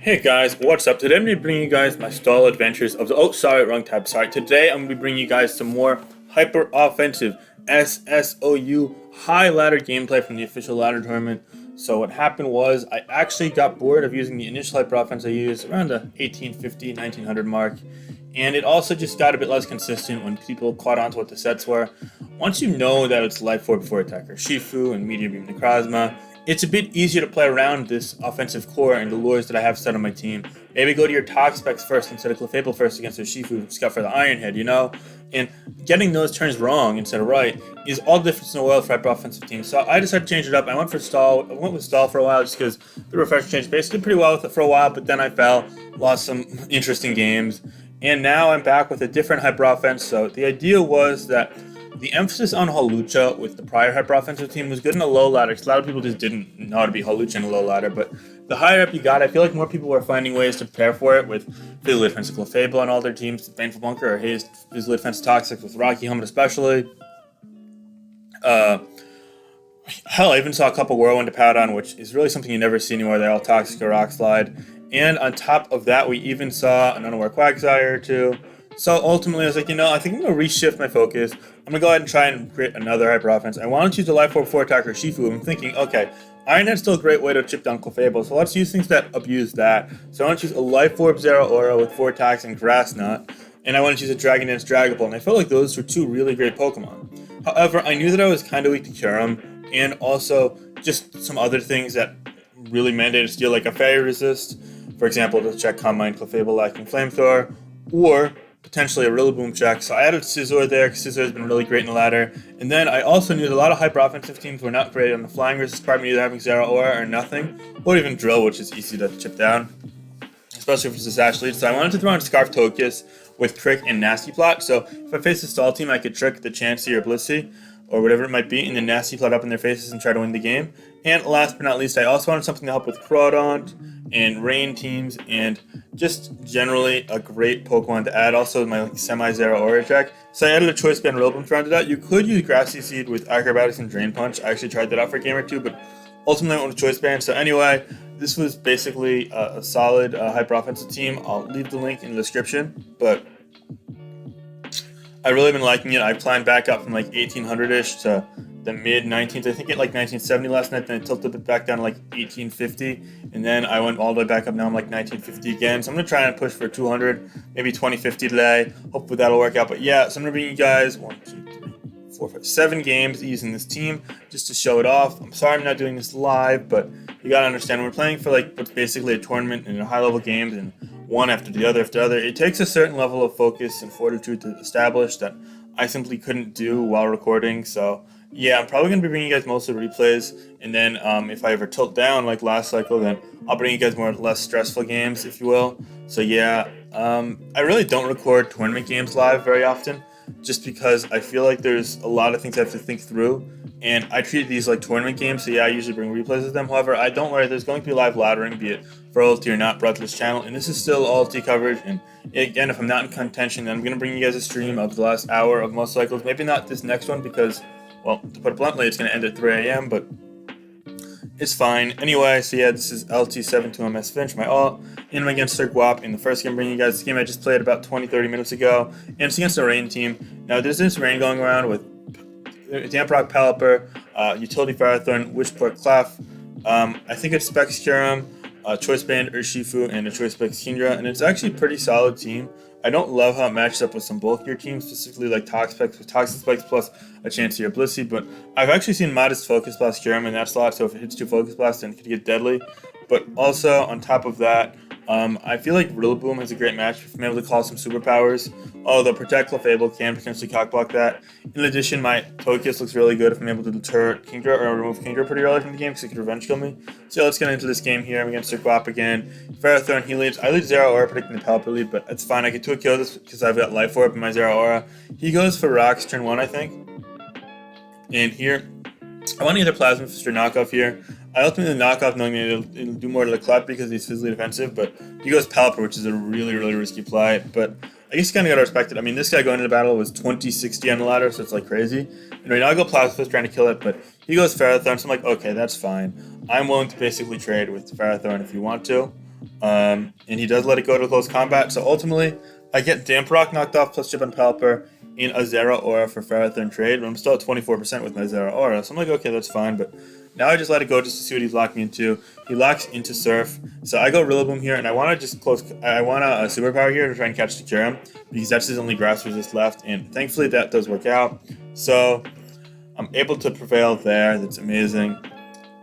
Hey guys, what's up? Today I'm going to be bringing you guys my stall adventures of the... Oh, sorry, wrong tab. Sorry. Today I'm going to be bringing you guys some more hyper-offensive SSOU high ladder gameplay from the official ladder tournament. So what happened was I actually got bored of using the initial hyper-offense I used around the 1850, 1900 mark. And it also just got a bit less consistent when people caught on to what the sets were. Once you know that it's Life 4 before attacker Shifu and Meteor Beam Necrozma, it's a bit easier to play around this offensive core and the lures that I have set on my team. Maybe go to your Tox specs first instead of Clefable first against their Shifu Scout for the Iron Head, you know? And getting those turns wrong instead of right is all the difference in the world for hyper offensive teams. So I decided to change it up. I went with stall for a while just because the refresh changed basically pretty well with it for a while, but then I fell, lost some interesting games. And now I'm back with a different hyper offense. So the idea was that the emphasis on Hawlucha with the prior hyper offensive team was good in a low ladder because a lot of people just didn't know how to be Hawlucha in a low ladder. But the higher up you got, I feel like more people were finding ways to prepare for it with Physical Defense Clefable on all their teams, Baneful Bunker or Haze, Physical Defense Toxic with Rocky Helmet especially. Hell, I even saw a couple Whirlwind to Powdon, which is really something you never see anymore. They're all Toxic or Rock Slide. And on top of that, we even saw an Unaware Quagsire or two. So ultimately, I was like, I think I'm going to reshift my focus. I'm going to go ahead and try and create another hyper offense. I want to choose the Life 4 before attacker Shifu. I'm thinking, okay, Iron Head's still a great way to chip down Clefable, so let's use things that abuse that. So I want to choose a Life Orb Zeraora with 4 attacks and Grass Knot. And I want to choose a Dragon Dance Dragapult, and I felt like those were two really great Pokemon. However, I knew that I was kind of weak to Kyurem, and also just some other things that really mandated steal, like a Fairy Resist, for example, to check Calm Mind, Clefable lacking Flamethrower, or potentially a Rillaboom check. So I added Scizor there because Scizor has been really great in the ladder. And then I also knew that a lot of hyper offensive teams were not great on the flying resist part, either having Zeraora or nothing, or even Drill, which is easy to chip down, especially if it's a Sash lead. So I wanted to throw in Scarf Togekiss with Trick and Nasty Plot. So if I face a stall team, I could Trick the Chansey or Blissey, or whatever it might be, and then Nasty Plot up in their faces and try to win the game. And last but not least, I also wanted something to help with Crawdaunt and Rain teams, and just generally a great Pokemon to add. Also, my semi-Zeraora deck. So I added a Choice Band Rillaboom to round it out. You could use Grassy Seed with Acrobatics and Drain Punch. I actually tried that out for a game or two, but ultimately I went with Choice Band. So anyway, this was basically a solid hyper offensive team. I'll leave the link in the description, but I've really been liking it. I climbed back up from like 1800-ish to the mid-19s. I think at like 1970 last night, then I tilted it back down to like 1850, and then I went all the way back up. Now I'm like 1950 again. So I'm going to try and push for 200, maybe 2050 today. Hopefully that'll work out. But yeah, so I'm going to bring you guys 7 games using this team just to show it off. I'm sorry I'm not doing this live, but you got to understand, we're playing for like what's basically a tournament and high-level games, and one after the other after the other. It takes a certain level of focus and fortitude to establish that I simply couldn't do while recording. So yeah, I'm probably going to be bringing you guys mostly replays, and then if I ever tilt down like last cycle, then I'll bring you guys more less stressful games, if you will. So yeah, I really don't record tournament games live very often, just because I feel like there's a lot of things I have to think through, and I treat these like tournament games, so yeah, I usually bring replays of them. However, I don't worry, there's going to be live laddering, be it for ulti or not, brought to this channel, and this is still ulti coverage. And again, if I'm not in contention, then I'm going to bring you guys a stream of the last hour of most cycles. Maybe not this next one because, well, to put it bluntly, it's going to end at 3 a.m., but it's fine. Anyway, so yeah, this is LT72MS Finch, my alt, and I'm against Sir Guap in the first game. I'm bringing you guys this game I just played about 20-30 minutes ago, and it's against the Rain team. Now, there's this Rain going around with Damp Rock Pelipper, Utility Firethorn, Wishport Clef, I think it's Specs Kyurem, Choice Band Urshifu, and a Choice Specs Kingdra, and it's actually a pretty solid team. I don't love how it matches up with some bulkier teams, specifically like Toxic Specs with Toxic Spikes plus a Chansey or Blissey, but I've actually seen modest Focus Blast Kyurem in that slot, so if it hits 2 Focus Blasts, then it could get deadly. But also, on top of that, I feel like Rillaboom is a great match if I'm able to call some superpowers. Although Protect Clefable can potentially cockblock that. In addition, my Togekiss looks really good if I'm able to deter Kingdra or remove Kingdra pretty early from the game because it could revenge kill me. So let's get into this game here. I'm against Sir Guap again. Ferrothorn, he leads. I lead Zeraora predicting the Pelipper lead, but it's fine. I get to a kill this because I've got Life Orb in my Zeraora. He goes for Rocks turn 1, I think. And here, I want to either Plasma Fist or Knockoff here. I ultimately knock off knowing that it'll do more to the Clef because he's physically defensive, but he goes Pelipper, which is a really, really risky play. But I guess you kind of got to respect it. I mean, this guy going into the battle was 2060 on the ladder, so it's like crazy. And right now I go Plasma Fist trying to kill it, but he goes Ferrothorn, so I'm like, okay, that's fine. I'm willing to basically trade with Ferrothorn if you want to. And he does let it go to close combat. So ultimately, I get Damp Rock knocked off plus chip on Pelipper in a Zera Aura for Ferrothorn trade, but I'm still at 24% with my Zera Aura. So I'm like, okay, that's fine, but now I just let it go just to see what he's locking into. He locks into Surf. So I go Rillaboom here, and I want to just I want a Superpower here to try and catch the Kyurem, because that's his only Grass Resist left, and thankfully that does work out. So I'm able to prevail there. That's amazing.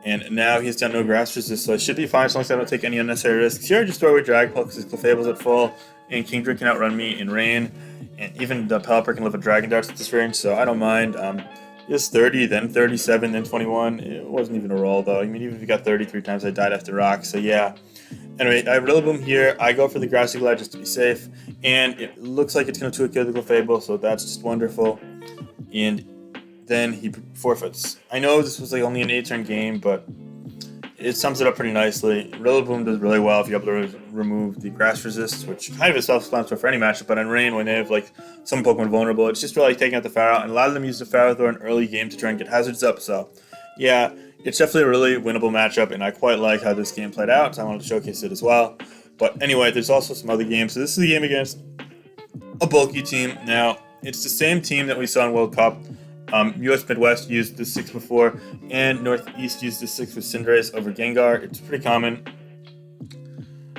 And now he's done no Grass Resist, so I should be fine as long as I don't take any unnecessary risks. Here I just throw away Dragapult because his Clefable's at full, and Kingdra can outrun me in Rain, and even the Pelipper can live with Dragon Darts at this range, so I don't mind. Just 30, then 37, then 21. It wasn't even a roll, though. I mean, even if you got 33 times, I died after Rock, so yeah. Anyway, I have Rillaboom here. I go for the Grassy Glide just to be safe, and it looks like it's going to 2-kill the Clefable, so that's just wonderful. And then he forfeits. I know this was like only an 8-turn game, but it sums it up pretty nicely. Rillaboom does really well if you're able to remove the Grass Resist, which kind of is self-explanatory for any matchup, but on Rain, when they have like some Pokemon vulnerable, it's just really like taking out the Pharaoh, and a lot of them use the Ferrothorn early game to try and get hazards up, so yeah, it's definitely a really winnable matchup, and I quite like how this game played out, so I wanted to showcase it as well. But anyway, there's also some other games. So this is the game against a bulky team. Now, it's the same team that we saw in World Cup. US Midwest used the 6 before, and Northeast used the 6 with Cinderace over Gengar. It's pretty common,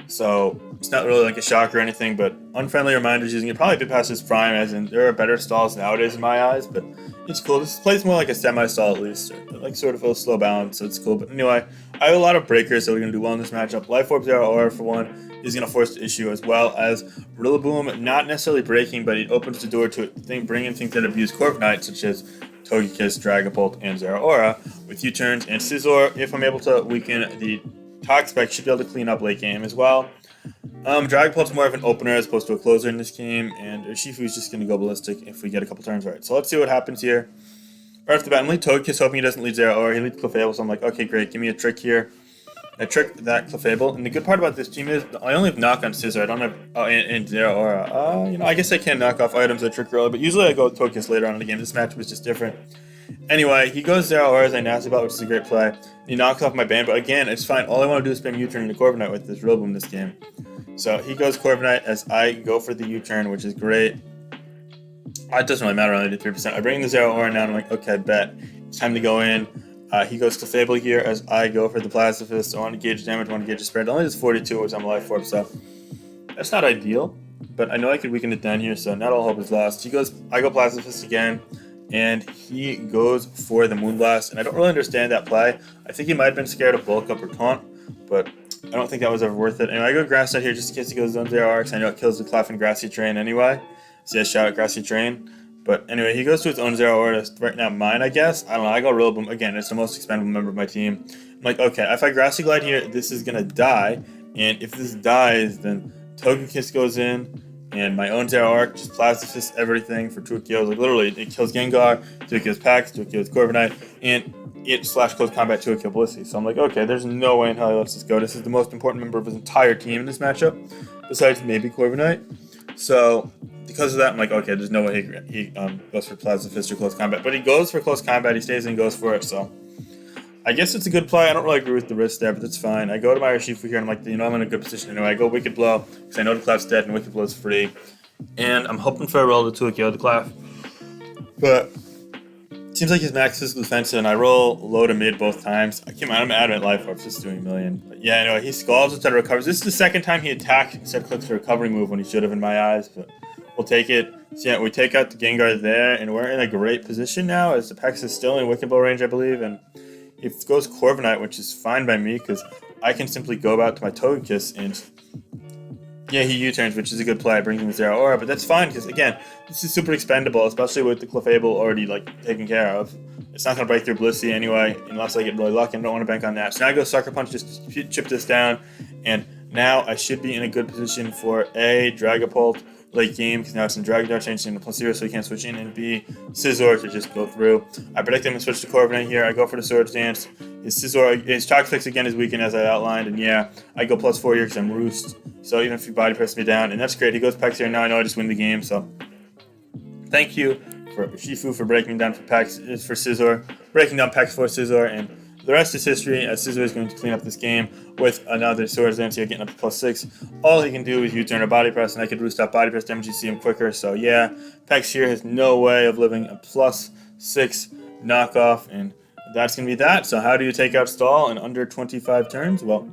so it's not really like a shock or anything, but Unfriendly Reminders using it probably a bit past its prime, as in there are better stalls nowadays in my eyes, but it's cool. This plays more like a semi-stall at least, or like sort of a slow balance, so it's cool. But anyway, I have a lot of breakers, so we're going to do well in this matchup. Life Orb Zero Aura for one is going to force the issue, as well as Rillaboom not necessarily breaking, but it opens the door to bringing things that abuse Corviknight, such as Togekiss, Dragapult, and Zera Aura with U-turns, and Scizor, if I'm able to weaken the Toxapex, should be able to clean up late game as well. Dragapult's more of an opener as opposed to a closer in this game, and Urshifu's just going to go ballistic if we get a couple turns right. So let's see what happens here. Right off the bat, I'm lead Togekiss, hoping he doesn't lead Zera Aura. He leads Clefable, so I'm like, okay, great, give me a trick here. I trick that Clefable, and the good part about this team is I only have knock on Scizor. I don't have and Zera Aura. I guess I can knock off items that trick early, but usually I go with Togekiss later on in the game. This match was just different. Anyway, he goes Zera Aura as I nasty about, which is a great play. He knocks off my Bane, but again, it's fine. All I want to do is spam U-turn into Corviknight with this Rillaboom this game. So he goes Corviknight as I go for the U-turn, which is great. It doesn't really matter, I only did 3%. I bring the Zera Aura down, I'm like, okay, bet. It's time to go in. He goes Clefable here as I go for the Plastifist. I want to gauge damage, I want to gauge the spread. It only does 42, which I'm a Life Orb, so that's not ideal. But I know I could weaken it down here, so not all hope is lost. I go Plastifist again, and he goes for the Moonblast. And I don't really understand that play. I think he might have been scared of Bulk Up or Taunt, but I don't think that was ever worth it. Anyway, I go Grass out here just in case he goes Zone Zero Arcs. I know it kills the Clef and Grassy Train anyway. So yeah, shout out Grassy Train. But anyway, he goes to his own Zero Aura. Right now, mine, I guess. I don't know. I go Rillaboom. Again, it's the most expendable member of my team. I'm like, okay, if I Grassy Glide here, this is going to die. And if this dies, then Togekiss goes in. And my own Zero Arc just Plastifist everything for 2 kills. Like, literally, it kills Gengar, 2 kills Pax, 2 kills Corviknight, and it / close combat 2 kill Blissey. So I'm like, okay, there's no way in hell he lets this go. This is the most important member of his entire team in this matchup, besides maybe Corviknight. So because of that, I'm like, okay, there's no way he goes for Plastifist or close combat. But he goes for close combat, he stays and goes for it, so I guess it's a good play. I don't really agree with the risk there, but that's fine. I go to my Urshifu here, and I'm like, I'm in a good position anyway. I go Wicked Blow, because I know the Clef's dead, and Wicked Blow is free. And I'm hoping for a roll to 2-kill the Clef. But it seems like his max physical defense, and I roll low to mid both times. I'm adamant Life Orb, just doing a million. But yeah, anyway, he Scalds instead of recovers. This is the second time he attacked instead of clicks the recovery move when he should have in my eyes, but we'll take it. So yeah, we take out the Gengar there, and we're in a great position now, as the Pex is still in Wicked Blow range, I believe, and it goes Corviknight, which is fine by me, because I can simply go out to my Togekiss, and yeah, he U-turns, which is a good play, brings him Zera Aura, but that's fine, because again, this is super expendable, especially with the Clefable already taken care of. It's not going to break through Blissey anyway, unless I get really lucky, and I don't want to bank on that. So now I go Sucker Punch just to chip this down, and now I should be in a good position for A, Dragapult late game, because now it's in Dragon Dart changed into +0, so he can't switch in, and B, Scizor to just go through. I predict him to switch to Corviknight here. I go for the Swords Dance. His Toxapex again is weakened as I outlined, and yeah, I go +4 here because I'm Roost. So even if he body presses me down, and that's great. He goes Pex here. Now I know I just win the game. So thank you for Shifu for breaking down for Pex, for Scizor, breaking down Pex for Scizor, and The rest is history, as Scizor is going to clean up this game with another Swords Dance here, getting up to +6. All he can do is U-turn or body press, and I could roost up body press damage, you see him quicker. So yeah, Pex here has no way of living a +6 knockoff, and that's going to be that. So how do you take out Stall in under 25 turns? Well,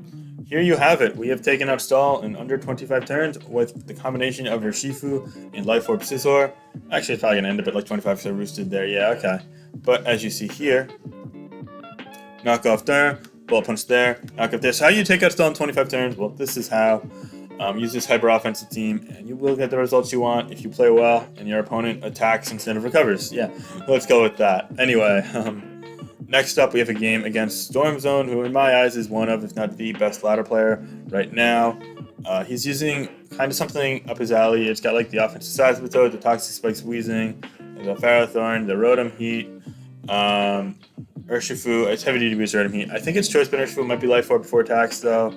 here you have it. We have taken out Stall in under 25 turns with the combination of Urshifu and Life Orb Scizor. Actually, it's probably going to end up at like 25 because I roosted there. Yeah, okay. But as you see here, knock off there, bullet punch there, knock off there. So how you take out Stall in 25 turns? Well, this is how. Use this hyper offensive team, and you will get the results you want if you play well and your opponent attacks instead of recovers. Yeah, let's go with that. Anyway, next up we have a game against Storm Zone, who in my eyes is one of, if not the best ladder player right now. He's using kind of something up his alley. It's got like the offensive size of the Toad, the Toxic Spikes Wheezing, the Ferrothorn, the Rotom Heat, Urshifu. It's heavy duty boost Rotom Heat. I think it's Choice Band Urshifu. It might be Life Orb 4 attacks though.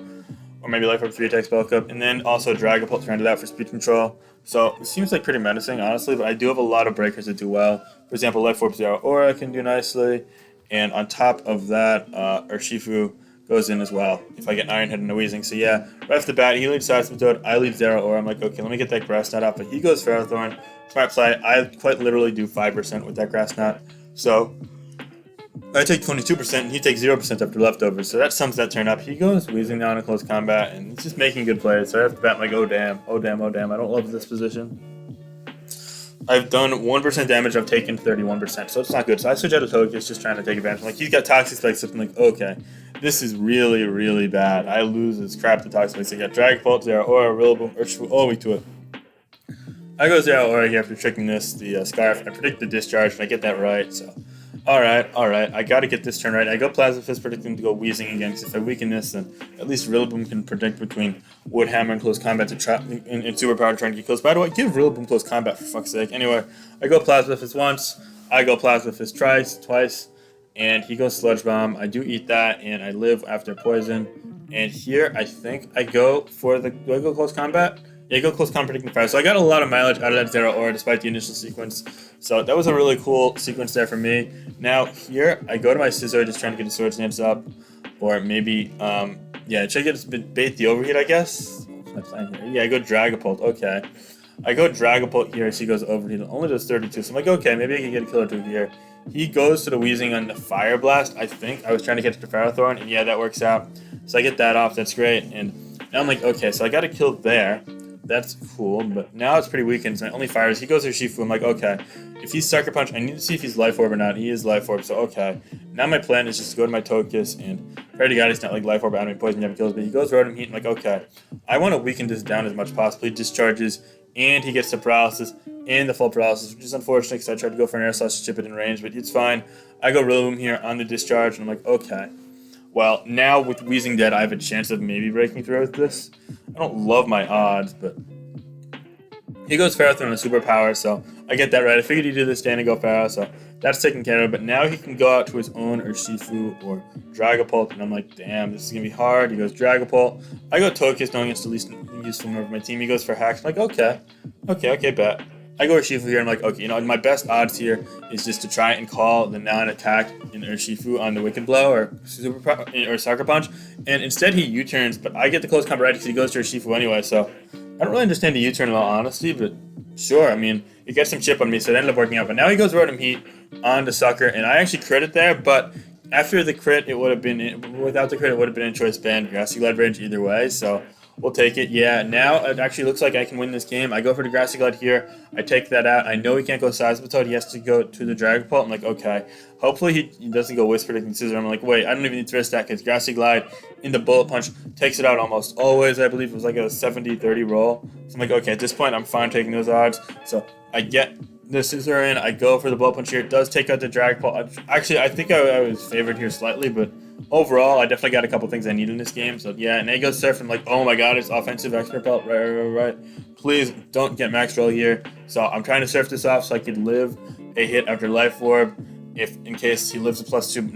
Or maybe Life Orb 3 attacks bulk up, and then also Dragapult to round it out for speed control. So it seems like pretty menacing, honestly, but I do have a lot of breakers that do well. For example, Life Orb Zero Aura can do nicely, and on top of that, Urshifu goes in as well if I get Iron Head and a Weezing. So yeah, right off the bat, he leads Toad, I lead Zero Aura. I'm like, okay, let me get that Grass Knot out, but he goes Ferrothorn. Smart play. I quite literally do 5% with that Grass Knot. So I take 22% and he takes 0% after leftovers, so that sums that turn up. He goes Weezing down in close combat and he's just making good plays. So I have to bat, I'm like, oh damn, oh damn, oh damn. I don't love this position. I've done 1% damage, I've taken 31%, so it's not good. So I switch out to Togekiss, just trying to take advantage. Like, he's got Toxic Spikes up, I'm like, okay, this is really, really bad. I lose this crap to Toxic Spikes. I got Dragapult, Zero Aura, Rillaboom, Urshifu, all the way to it. I go Zero Aura here after tricking this, the Scarf. I predict the Discharge, and I get that right, so. Alright, I gotta get this turn right. I go Plasma Fist, predicting to go Weezing again, because if I weaken this, then at least Rillaboom can predict between Wood Hammer and Close Combat to trap and Superpower to try and get close. By the way, give Rillaboom Close Combat for fuck's sake. Anyway, I go Plasma Fist once, I go Plasma Fist twice, and he goes Sludge Bomb. I do eat that, and I live after Poison. And here, I think I go for the... Do I go Close Combat? Yeah, go Close Combat predicting fire. So I got a lot of mileage out of that Zero Aura despite the initial sequence. So that was a really cool sequence there for me. Now here, I go to my Scizor, just trying to get the Swords Dance up. Or maybe, yeah, try to get bait the overheat, I guess. What's my plan here? Yeah, I go Dragapult, okay. I go Dragapult here, so he goes overheat. It only does 32, so I'm like, okay, maybe I can get a kill or two here. He goes to the Weezing on the Fire Blast, I think. I was trying to get to the Ferrothorn, and yeah, that works out. So I get that off, that's great. And now I'm like, okay, so I got a kill there. That's cool, but now it's pretty weakened, so my only fires. He goes to Urshifu, I'm like, okay. If he's Sucker Punch, I need to see if he's Life Orb or not. He is Life Orb, so okay. Now my plan is just to go to my Togekiss and pray to God he's not like Life Orb, Anime Poison, never kills, but he goes Rotom Heat, I'm like, okay. I want to weaken this down as much as possible. He discharges, and he gets the Paralysis, and the full Paralysis, which is unfortunate because I tried to go for an Air Slash to chip it in range, but it's fine. I go Rillaboom here on the discharge, and I'm like, okay. Well, now with Weezing dead, I have a chance of maybe breaking through with this. I don't love my odds, but he goes Ferrothorn on a superpower, so I get that right. I figured he'd do this stand and go Ferro, so that's taken care of. But now he can go out to his own Urshifu or Dragapult, and I'm like, damn, this is going to be hard. He goes Dragapult. I go Togekiss, knowing it's the least useful member of my team. He goes for Hacks. I'm like, okay, bet. I go Urshifu here, and I'm like, okay, you know, my best odds here is just to try and call the non-attack in Urshifu on the Wicked Blow or Sucker Punch, and instead he U-turns, but I get the close combat right because he goes to Urshifu anyway, so I don't really understand the U-turn in all honesty, but sure, I mean, it gets some chip on me, so it ended up working out, but now he goes Rotom Heat on the Sucker, and I actually crit it there, but after the crit, it would have been, without the crit, it would have been in Choice Band, Grassy Glide range either way, so we'll take it. Yeah, now it actually looks like I can win this game. I go for the Grassy Glide here. I take that out. I know he can't go Seismic Toad. He has to go to the Dragapult. I'm like, okay. Hopefully he doesn't go Whisper Predicting Scizor. I'm like, wait, I don't even need to risk that because Grassy Glide in the Bullet Punch takes it out almost always. I believe it was like a 70-30 roll. So I'm like, okay, at this point, I'm fine taking those odds. So I get the Scizor in. I go for the Bullet Punch here. It does take out the Dragapult. Actually, I think I was favored here slightly, but overall, I definitely got a couple things I need in this game. So yeah, and Ego Surf, I'm like, oh my god, it's offensive Expert Belt. Right. Please don't get Max Roll here. So I'm trying to surf this off so I could live a hit after Life Orb. If in case he lives a +2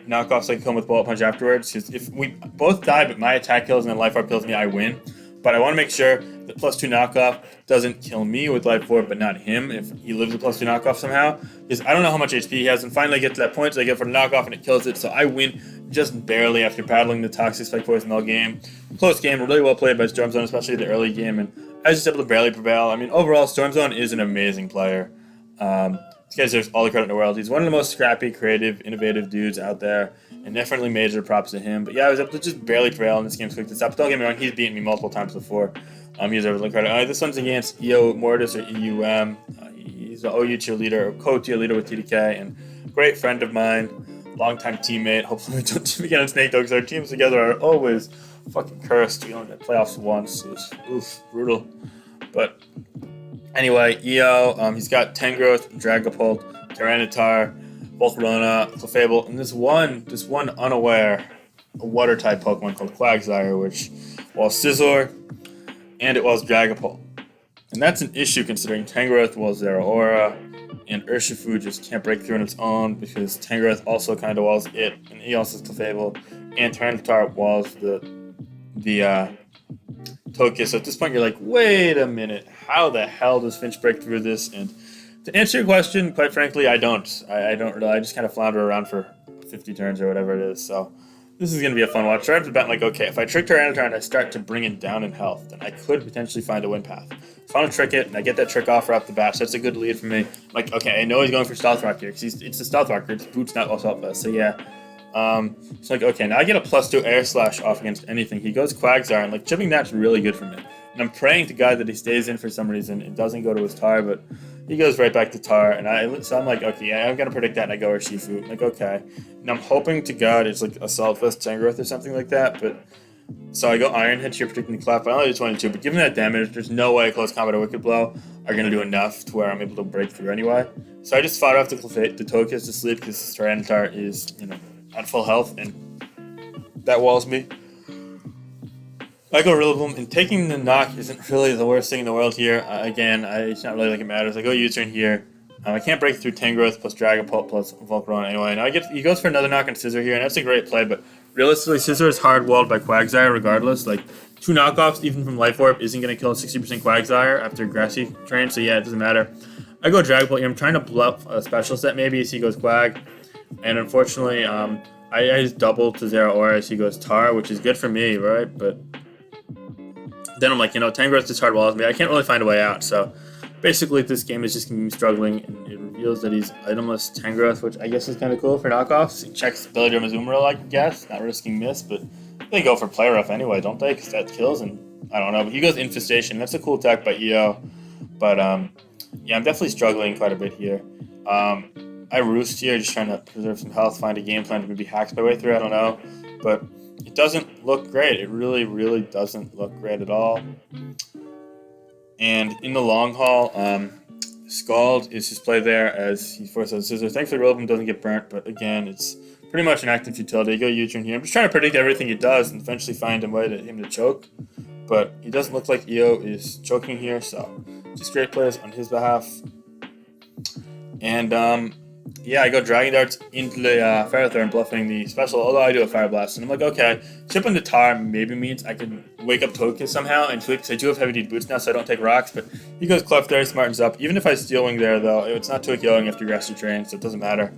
knockoff, so I can come with Bullet Punch afterwards. Because if we both die, but my attack kills and then Life Orb kills me, I win. But I want to make sure that +2 knockoff doesn't kill me with Life Orb, but not him if he lives a +2 knockoff somehow. Because I don't know how much HP he has, and finally I get to that point, so I get for the knockoff and it kills it. So I win just barely after battling the Toxic Spike Poison all game. Close game, really well played by Storm Zone, especially the early game, and I was just able to barely prevail. I mean, overall, Storm Zone is an amazing player. This guy deserves all the credit in the world. He's one of the most scrappy, creative, innovative dudes out there, and definitely major props to him. But yeah, I was able to just barely prevail in this game. Quick this up. Don't get me wrong, he's beaten me multiple times before. He deserves all the credit. This one's against EO Mortis or EUM. He's an OU cheerleader, or co-cheerleader with TDK, and great friend of mine, longtime teammate. Hopefully we don't team again on Snake Though, because our teams together are always fucking cursed. We only got playoffs once. So it's brutal. But anyway, EO, he's got Tangrowth, Dragapult, Tyranitar, Volcarona, Clefable, and this one unaware water type Pokemon called Quagsire, which was Scizor and it was Dragapult. And that's an issue considering Tangrowth was Zeraora and Urshifu just can't break through on its own because Tangrowth also kind of was it, and he also is Clefable, and Tyranitar was the Togekiss. So at this point you're like, wait a minute, how the hell does Finch break through this? And to answer your question, quite frankly, I don't. I don't really. I just kind of flounder around for 50 turns or whatever it is. So this is going to be a fun watch. So I have to bet, like, okay, if I trick Tyranitar and I start to bring it down in health, then I could potentially find a win path. If I want to trick it and I get that trick off right off the bat, so that's a good lead for me. Like, okay, I know he's going for Stealth Rock here because it's a Stealth Rock. Its Boots not Assault Vest. So yeah. It's like, okay, now I get a +2 Air Slash off against anything. He goes Quagsire, and like chipping that's really good for me. And I'm praying to God that he stays in for some reason. It doesn't go to his Tar, but he goes right back to Tar. And so I'm like, okay, yeah, I'm going to predict that, and I go Urshifu. I'm like, okay. And I'm hoping to God it's like Assault Vest Tangrowth or something like that. But so I go Iron Head here, predicting the Clef. I only do 22, but given that damage, there's no way Close Combat or Wicked Blow are going to do enough to where I'm able to break through anyway. So I just fought off the Togekiss to sleep because Tyranitar is, at full health, and that walls me. I go Rillaboom, and taking the knock isn't really the worst thing in the world here. It's not really like it matters. I go U-turn here. I can't break through Tangrowth plus Dragapult plus Volcarona anyway. Now he goes for another knock on Scizor here, and that's a great play, but realistically, Scizor is hard-walled by Quagsire regardless. Like, 2 knockoffs, even from Life Orb, isn't going to kill 60% Quagsire after Grassy Train, so yeah, it doesn't matter. I go Dragapult here. I'm trying to bluff a special set maybe as he goes Quag. And unfortunately, I just double to Zeraora as he goes Tar, which is good for me, right? But then I'm like, Tangrowth just hard walls me. I can't really find a way out. So basically, this game is just going to be struggling, and it reveals that he's itemless Tangrowth, which I guess is kind of cool for knockoffs. He checks ability on Azumarill, I guess, not risking miss, but they go for Play Rough anyway, don't they? Because that kills, and I don't know. But he goes Infestation. That's a cool tech by EO. But yeah, I'm definitely struggling quite a bit here. I roost here, just trying to preserve some health, find a game plan to maybe hacks my way through, I don't know. But it doesn't look great. It really, really doesn't look great at all. And in the long haul, Scald is his play there as he forces Scizor. Thankfully, Rillaboom doesn't get burnt, but again, it's pretty much an active utility. You go U-turn here. I'm just trying to predict everything he does and eventually find a way to him to choke. But he doesn't look like EO is choking here, so just great plays on his behalf. And yeah, I go Dragon Darts into the Ferrothorn, bluffing the special, although I do a Fire Blast. And I'm like, okay, chipping the Tar maybe means I can wake up Togekiss somehow and sweep, because I do have Heavy Deed Boots now, so I don't take rocks. But he goes Clef there, smartens up. Even if I Steel Wing there, though, it's not Togekiss after Grassy Train, so it doesn't matter.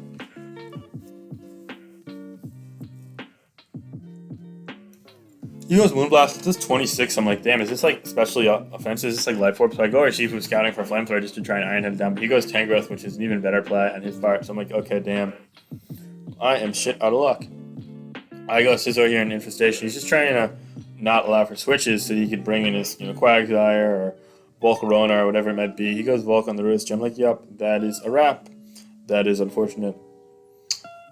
He goes Moonblast, it does 26. I'm like, damn, is this like especially offensive? Is this like Life Orb? So I go Urshifu scouting for Flamethrower just to try and Iron Head down. But he goes Tangrowth, which is an even better play on his part. So I'm like, okay, damn. I am shit out of luck. I go Scizor here in Infestation. He's just trying to not allow for switches so he could bring in his Quagsire or Volcarona or whatever it might be. He goes Volk on the wrist. I'm like, yep, that is a wrap. That is unfortunate.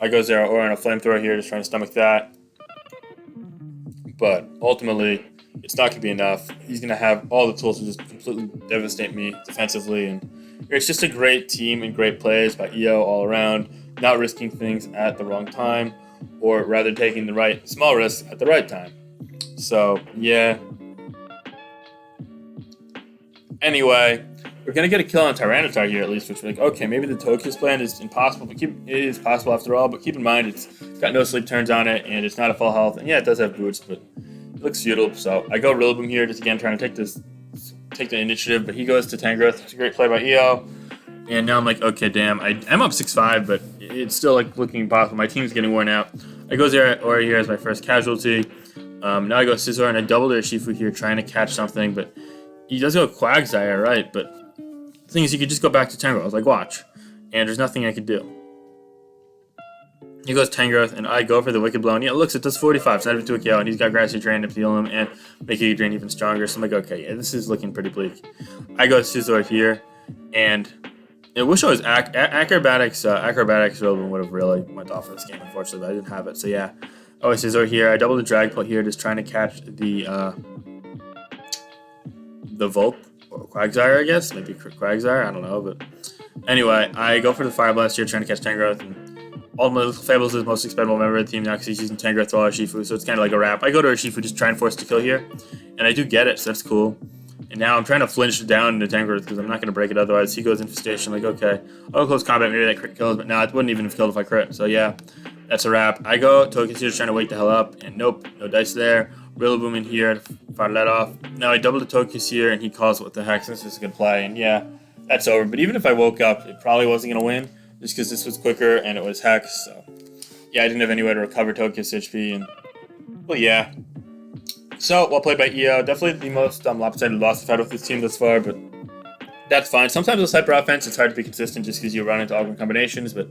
I go Zeraora on a Flamethrower here, just trying to stomach that. But ultimately, it's not going to be enough. He's going to have all the tools to just completely devastate me defensively. And it's just a great team and great plays by EO all around, not risking things at the wrong time, or rather taking the right small risks at the right time. So, yeah. Anyway, we're going to get a kill on Tyranitar here at least, which we're like, okay, maybe the Togekiss plan is impossible, but it is possible after all. But keep in mind, it's got no sleep turns on it, and it's not a full health. And yeah, it does have boots, but It looks futile, so I go Rillaboom here, just again trying to take the initiative, but he goes to Tangrowth. It's a great play by EO. And now I'm like, okay, damn, I'm up 6-5, but it's still like looking impossible. My team's getting worn out. I go Zeraora here as my first casualty. Now I go Scizor, and I double their Shifu here, trying to catch something, but he does go Quagsire, right? But the thing is, you could just go back to Tangrowth. I was like, watch. And there's nothing I could do. He goes Tangrowth, and I go for the Wicked Blow. And yeah, looks, it does 45, so I have to do a KO, and he's got Grassy Drain to heal him and make a Drain even stronger. So I'm like, okay, yeah, this is looking pretty bleak. I go Scizor here, and I wish I was Acrobatics Rillaboom would have really went off for this game, unfortunately, but I didn't have it. So yeah, oh, Scizor here. I double the Drag Pull here, just trying to catch the Volp or Quagsire, I guess. Maybe Quagsire, I don't know. But anyway, I go for the Fire Blast here, trying to catch Tangrowth. And ultimately, Fables is the most expendable member of the team now because he's using Tangrowth to all our Shifu, so it's kind of like a wrap. I go to our Shifu, just try and force to kill here, and I do get it, so that's cool. And now I'm trying to flinch down into Tangrowth because I'm not going to break it otherwise. He goes Infestation, like, okay, oh, close combat, maybe that crit kills, but no, it wouldn't even have killed if I crit. So yeah, that's a wrap. I go Togekiss here, trying to wake the hell up, and nope, no dice there. Rillaboom in here to fire that off. Now I double the Togekiss here, and he calls what the heck, so this is a good play, and yeah, that's over. But even if I woke up, it probably wasn't going to win, just because this was quicker and it was Hex, so yeah, I didn't have any way to recover Togekiss HP, and well, yeah. So, well played by EO. Definitely the most lopsided loss I've had with this team thus far, but that's fine. Sometimes with Hyper Offense, it's hard to be consistent just because you run into augment combinations, but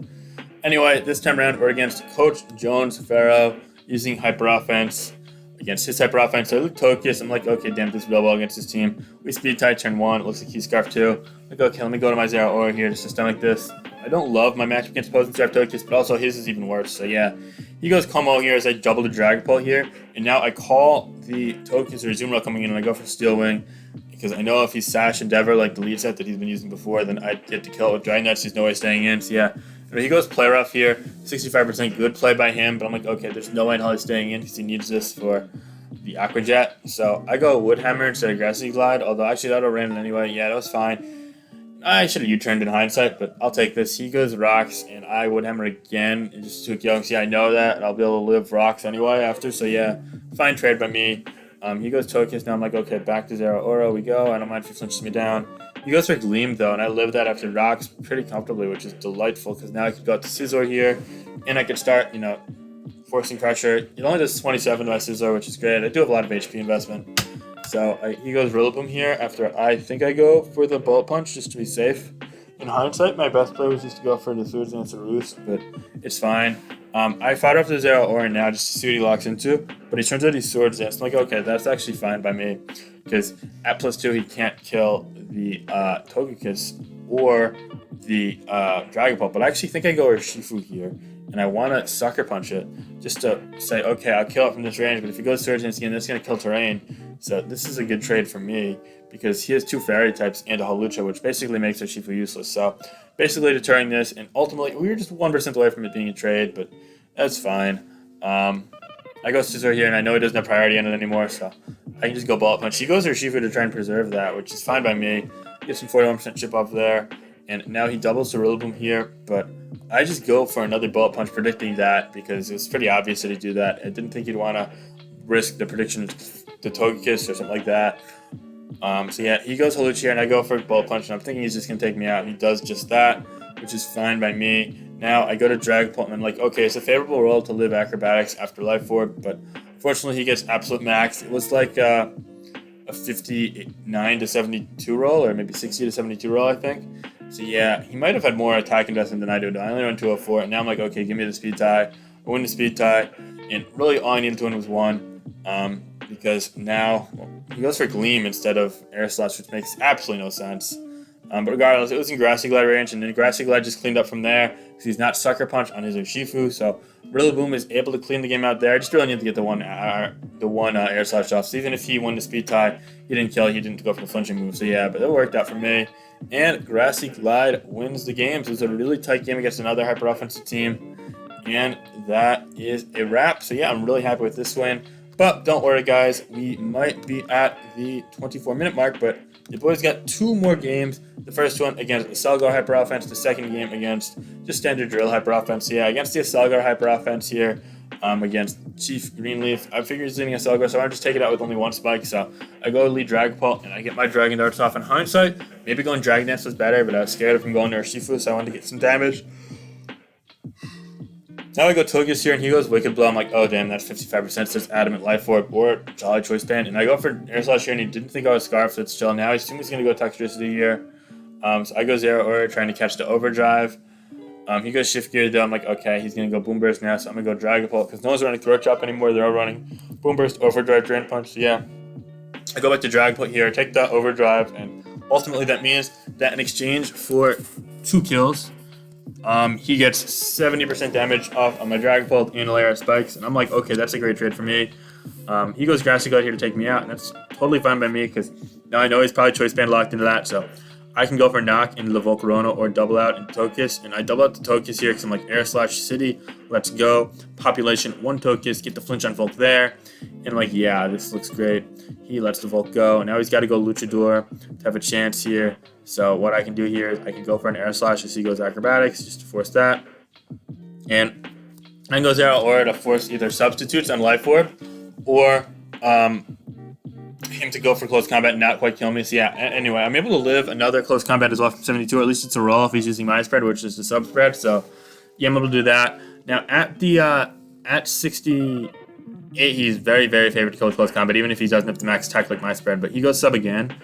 anyway, this time around, we're against Coach Jones Farrow using Hyper Offense. Against his Hyper Offense, so I look Togekiss. I'm like, okay, damn, this is real well against his team. We Speed Tie turn 1. It looks like he's Scarf 2. Like, okay, let me go to my Zeraora here just to stun like this. I don't love my matchup against opposing Scarf Togekiss, but also his is even worse. So yeah, he goes Como here as I double the Dragon Pull here, and now I call the Togekiss or Azumarill coming in, and I go for Steel Wing because I know if he's Sash Endeavor like the lead set that he's been using before, then I'd get to kill it with Dragon Nuts. There's no way staying in. So yeah. But he goes Play Rough here, 65% good play by him, but I'm like, okay, there's no way in hell he's staying in because he needs this for the Aqua Jet. So I go Wood Hammer instead of Grassy Glide, although actually that ran anyway. Yeah, that was fine. I should have U-turned in hindsight, but I'll take this. He goes Rocks, and I Wood Hammer again. It just took Young. See, I know that, and I'll be able to live Rocks anyway after. So yeah, fine trade by me. He goes Togekiss. Now I'm like, okay, back to Zeraora we go. I don't mind if he flinches me down. He goes for Gleam, though, and I live that after Rocks pretty comfortably, which is delightful, because now I can go out to Scizor here, and I can start, forcing pressure. It only does 27 to my Scizor, which is great. I do have a lot of HP investment. So he goes Rillaboom here after I think I go for the Bullet Punch just to be safe. In hindsight, my best play was just to go for the Swords Dance and Roost, but it's fine. I fired off the Zeraora now just to see what he locks into, but he turns out he's Swords Dance. I'm like, okay, that's actually fine by me, because at +2 he can't kill the Togekiss or the Dragon Ball, but I actually think I go Urshifu here, and I want to Sucker Punch it just to say, okay, I'll kill it from this range, but if he goes Swords Dance again, that's going to kill terrain. So this is a good trade for me because he has 2 Fairy types and a Hawlucha, which basically makes Urshifu useless. So basically deterring this, and ultimately we were just 1% away from it being a trade, but that's fine. I go Scizor here, and I know he doesn't have priority on it anymore, so I can just go Bullet Punch. He goes Urshifu to try and preserve that, which is fine by me. Get some 41% chip off there, and now he doubles to Rillaboom here, but I just go for another Bullet Punch, predicting that because it was pretty obvious that he'd do that. I didn't think he'd want to risk the prediction to Togekiss or something like that. So yeah, he goes Hawlucha here, and I go for a Bullet Punch, and I'm thinking he's just going to take me out, and he does just that, which is fine by me. Now I go to Dragon Pull, and I'm like, okay, it's a favorable roll to live Acrobatics after Life Orb, but fortunately he gets Absolute Max. It was like a 59 to 72 roll, or maybe 60 to 72 roll, I think. So yeah, he might have had more attack investment than I do. I only went 204, and now I'm like, okay, give me the Speed Tie. I win the Speed Tie, and really all I needed to win was 1, because now he goes for Gleam instead of Air Slash, which makes absolutely no sense. But regardless, it was in Grassy Glide range, and then Grassy Glide just cleaned up from there because he's not Sucker Punch on his Urshifu, so Rillaboom is able to clean the game out there. I just really need to get the one Air Slash off. So even if he won the Speed Tie, he didn't kill, he didn't go for the flinching move. So yeah, but it worked out for me. And Grassy Glide wins the game. So it was a really tight game against another hyper offensive team. And that is a wrap. So yeah, I'm really happy with this win. But don't worry, guys. We might be at the 24-minute mark, but the boys got 2 more games. The first one against the Selgar Hyper Offense. The second game against just standard drill Hyper Offense. Yeah, against the Selgar Hyper Offense here, against Chief Greenleaf. I figure he's leading a Selgo, so I want to just take it out with only one spike. So I go lead Dragapult, and I get my Dragon Darts off. In hindsight, maybe going Dragon Dance was better, but I was scared of him going to Urshifu, so I wanted to get some damage. Now I go Togekiss here, and he goes Wicked Blow. I'm like, oh damn, that's 55%. So it's Adamant Life Orb or Jolly Choice Band. And I go for Air Slash here, and he didn't think I was Scarf, so it's chill. Now he assumes he's going to go Toxtricity here. So I go Zero Aura, trying to catch the Overdrive. He goes Shift Gear, though. I'm like, okay, he's going to go Boom Burst now, so I'm going to go Dragapult, because no one's running Throat Chop anymore. They're all running Boom Burst, Overdrive, Drain Punch. So yeah, I go back to Dragapult here, take the Overdrive, and ultimately that means that in exchange for 2 kills, he gets 70% damage off on my Dragapult and Alaria Spikes, and I'm like, okay, that's a great trade for me. He goes Grassy Glide here to take me out, and that's totally fine by me, because now I know he's probably Choice Band locked into that, so I can go for Knock into the Volcarona or double out into Togekiss, and I double out the Togekiss here because I'm like Air Slash City, let's go. Population 1 Togekiss, get the flinch on Volk there, and I'm like, yeah, this looks great. He lets the Volk go, and now he's got to go Luchador to have a chance here. So what I can do here is I can go for an Air Slash as he goes Acrobatics, just to force that, and then goes Zero Aura to force either Substitutes on Life Orb, or him to go for close combat and not quite kill me. So yeah, anyway, I'm able to live another close combat as well from 72, or at least it's a roll if he's using my spread, which is the sub spread. So yeah, I'm able to do that. Now at 68, he's very, very favored to kill with close combat, even if he doesn't have to max attack like my spread, but he goes sub again.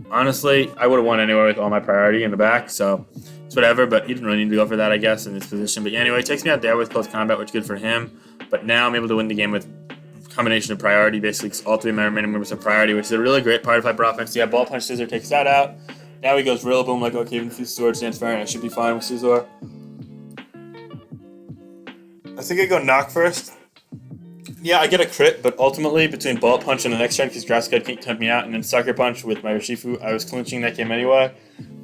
Honestly, I would have won anyway with all my priority in the back, so it's whatever, but he didn't really need to go for that, I guess, in this position. But yeah, anyway, he takes me out there with close combat, which is good for him. But now I'm able to win the game with combination of priority, basically, because all 3 of my remaining members have priority, which is a really great part of Hyper Offense. Yeah, Ball Punch Scissor takes that out. Now he goes Rillaboom, like, okay, even if he's Sword Stance Fire, I should be fine with Scizor. I think I go Knock first. Yeah, I get a crit, but ultimately, between Bullet Punch and the next turn, because Grass Cut can't tempt me out, and then Sucker Punch with my Urshifu, I was clinching that game anyway.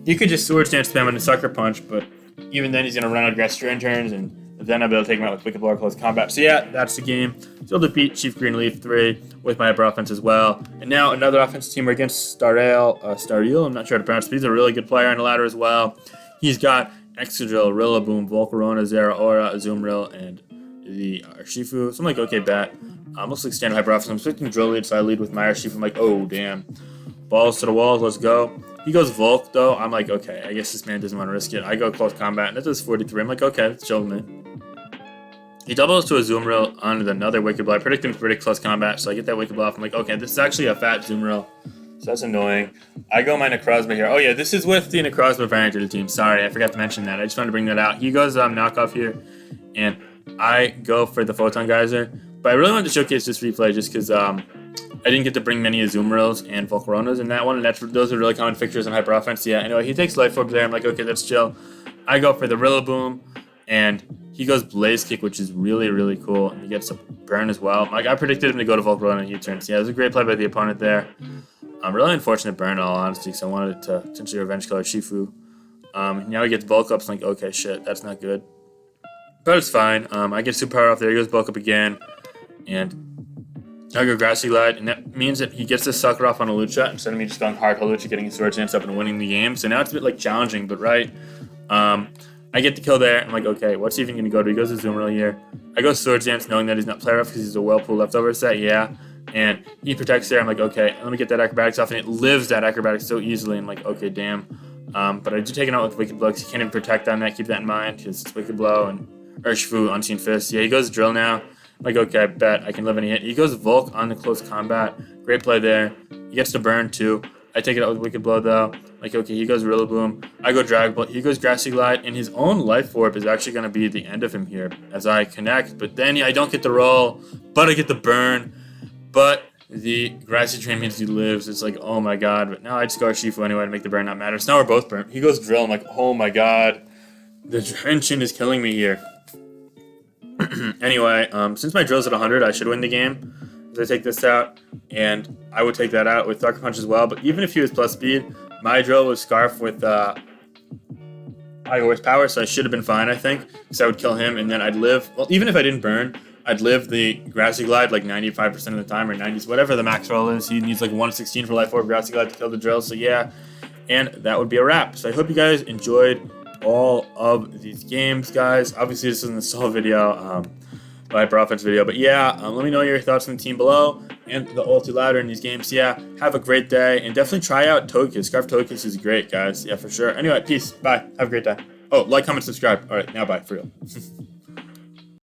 You could just Sword Stance spam and Sucker Punch, but even then he's going to run out of Grass Drain turns, and then I'll be able to take him out with Wicked Blow or Close Combat. So yeah, that's the game. Still defeat Chief Greenleaf 3 with my upper offense as well. And now another offensive team against Stareel, I'm not sure how to pronounce it, but he's a really good player on the ladder as well. He's got Excadrill, Rillaboom, Volcarona, Zero Aura, Azumarill, and the Urshifu. So I'm like, okay, bet. Looks like standard Hyper Offense. I'm switching Drill Lead, so I lead with my Urshifu. I'm like, oh, damn. Balls to the walls, let's go. He goes Volk, though. I'm like, okay, I guess this man doesn't want to risk it. I go Close Combat, and that does 43. I'm like, okay, that's chill with me. He doubles to a Azumarill on another Wicked Blow. I predict him to predict Close Combat, so I get that Wicked Blow off. I'm like, okay, this is actually a fat Azumarill, so that's annoying. I go my Necrozma here. Oh yeah, this is with the Necrozma variant of the team. Sorry, I forgot to mention that. I just wanted to bring that out. He goes Knockoff here, and I go for the Photon Geyser. But I really wanted to showcase this replay just because I didn't get to bring many Azumarills and Volcaronas in that one, and those are really common fixtures in Hyper Offense. Yeah, anyway, he takes Life Orb there. I'm like, okay, that's chill. I go for the Rillaboom, and he goes Blaze Kick, which is really, really cool. And he gets a burn as well. Like, I predicted him to go to Volcarona and U-turn. So yeah, it was a great play by the opponent there. Really unfortunate burn, in all honesty, because I wanted to potentially revenge kill Shifu. Now he gets Bulk Up, so I'm like, okay, shit, that's not good. But it's fine. I get Super Power off there. He goes Bulk Up again. And I go Grassy Glide, and that means that he gets the Sucker off on a Lucha instead of me just going hard Lucha, getting his Sword Stance up and winning the game. So now it's a bit like challenging, but right. I get the kill there. I'm like, okay, what's he even going to go to? He goes to Azumarill here. I go Sword Dance knowing that he's not player off because he's a Whirlpool leftover set, yeah. And he protects there. I'm like, okay, let me get that Acrobatics off, and it lives that Acrobatics so easily. I'm like, okay, damn. But I do take it out with Wicked Blow because he can't even protect on that. Keep that in mind because it's Wicked Blow and Urshifu, Unseen Fist. Yeah, he goes Drill now. I'm like, okay, I bet I can live any hit. He goes Volk on the Close Combat. Great play there. He gets the burn too. I take it out with Wicked Blow though. Like, okay, he goes Rillaboom. I go Dragapult. He goes Grassy Glide, and his own Life Orb is actually going to be the end of him here as I connect. But then I don't get the roll, but I get the burn. But the Grassy Train means he lives. It's like, oh my god. But now I just go Urshifu anyway to make the burn not matter. So now we're both burnt. He goes Drill. I'm like, oh my god. The tension is killing me here. Anyway, since my Drill's at 100, I should win the game. I take this out, and I would take that out with Sucker Punch as well. But even if he was plus speed, my Drill was Scarf with high horsepower, so I should have been fine, I think, because I would kill him, and then I'd live. Well, even if I didn't burn, I'd live the Grassy Glide like 95% of the time, or 90s, whatever the max roll is. He needs like 116 for Life Orb Grassy Glide to kill the Drill, so yeah, and that would be a wrap. So I hope you guys enjoyed all of these games, guys. Obviously, this isn't a solo video. hyper offense video. But yeah, let me know your thoughts on the team below and the ulti ladder in these games. Yeah, have a great day and definitely try out Togekiss. Scarf Togekiss is great, guys. Yeah, for sure. Anyway, peace. Bye. Have a great day. Oh, like, comment, subscribe. All right, now bye for real.